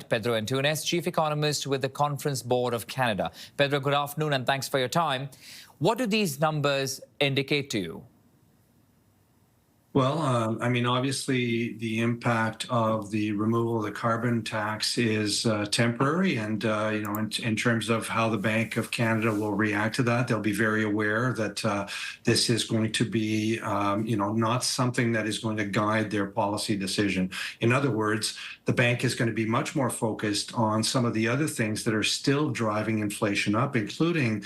Pedro Antunes, Chief Economist with the Conference Board of Canada. Pedro, good afternoon and thanks for your time. What do these numbers indicate to you? Well, obviously, the impact of the removal of the carbon tax is temporary, and in terms of how the Bank of Canada will react to that, they'll be very aware that this is going to be, not something that is going to guide their policy decision. In other words, the bank is going to be much more focused on some of the other things that are still driving inflation up, including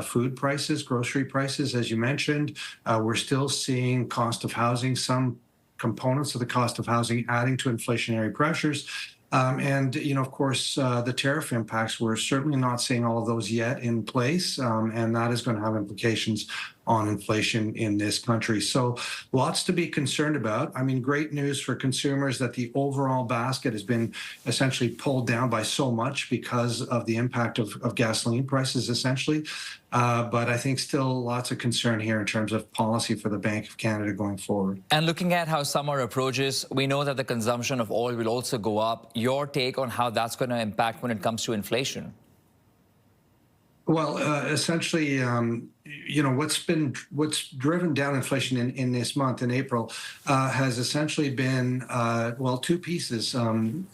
food prices, grocery prices, as you mentioned. We're still seeing cost of housing, some components of the cost of housing adding to inflationary pressures. Of course, the tariff impacts, we're certainly not seeing all of those yet in place, and that is going to have implications on inflation in this country. So lots to be concerned about. Great news for consumers that the overall basket has been essentially pulled down by so much because of the impact of gasoline prices, essentially. But I think still lots of concern here in terms of policy for the Bank of Canada going forward. And looking at how summer approaches, we know that the consumption of oil will also go up. Your take on how that's going to impact when it comes to inflation? Well, essentially, what's driven down inflation in this month, in April, has essentially been two pieces. One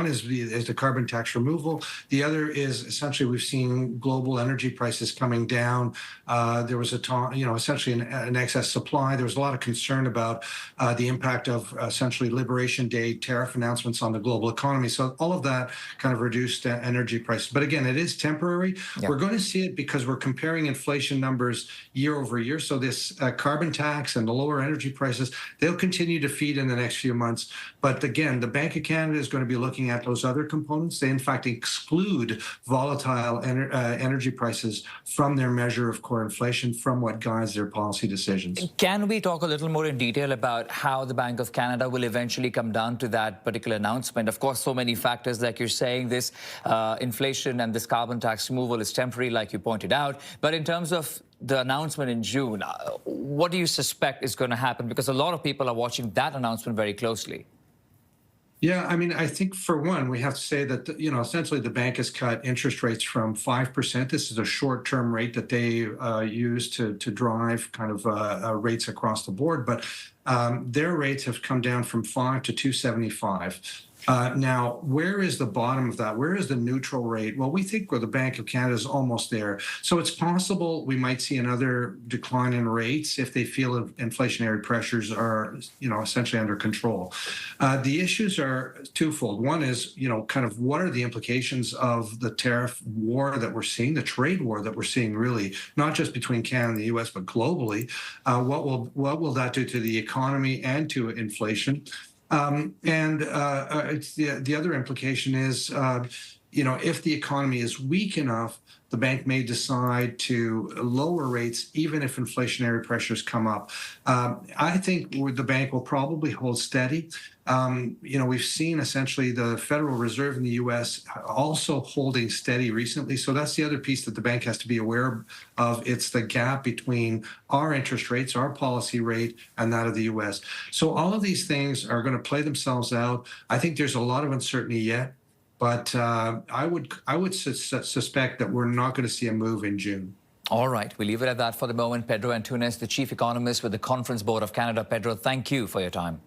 is the carbon tax removal. The other is essentially we've seen global energy prices coming down. There was essentially an excess supply. There was a lot of concern about the impact of essentially Liberation Day tariff announcements on the global economy. So all of that kind of reduced energy prices. But again, it is temporary. Yeah. We're going to see it because we're comparing inflation numbers year over year. So this carbon tax and the lower energy prices, they'll continue to feed in the next few months. But again, the Bank of Canada is going to be looking at those other components. They, in fact, exclude volatile energy prices from their measure of core inflation, from what guides their policy decisions. Can we talk a little more in detail about how the Bank of Canada will eventually come down to that particular announcement? Of course, so many factors, like you're saying, this inflation and this carbon tax removal is temporary, like you pointed out. But in terms of the announcement in June, what do you suspect is going to happen? Because a lot of people are watching that announcement very closely. Yeah, I think for one, we have to say that, essentially the bank has cut interest rates from 5%. This is a short-term rate that they use to drive kind of rates across the board. But their rates have come down from 5 to 2.75. Now, where is the bottom of that? Where is the neutral rate? Well, we think the Bank of Canada is almost there. So it's possible we might see another decline in rates if they feel inflationary pressures are, essentially under control. The issues are twofold. One is, kind of what are the implications of the tariff war that we're seeing, the trade war that we're seeing, really, not just between Canada and the U.S., but globally. What will that do to the economy and to inflation? The other implication is, if the economy is weak enough, the bank may decide to lower rates, even if inflationary pressures come up. I think the bank will probably hold steady. We've seen essentially the Federal Reserve in the U.S. also holding steady recently. So that's the other piece that the bank has to be aware of. It's the gap between our interest rates, our policy rate, and that of the U.S. So all of these things are going to play themselves out. I think there's a lot of uncertainty yet. But I would suspect that we're not going to see a move in June. All right. We'll leave it at that for the moment. Pedro Antunes, the Chief Economist with the Conference Board of Canada. Pedro, thank you for your time.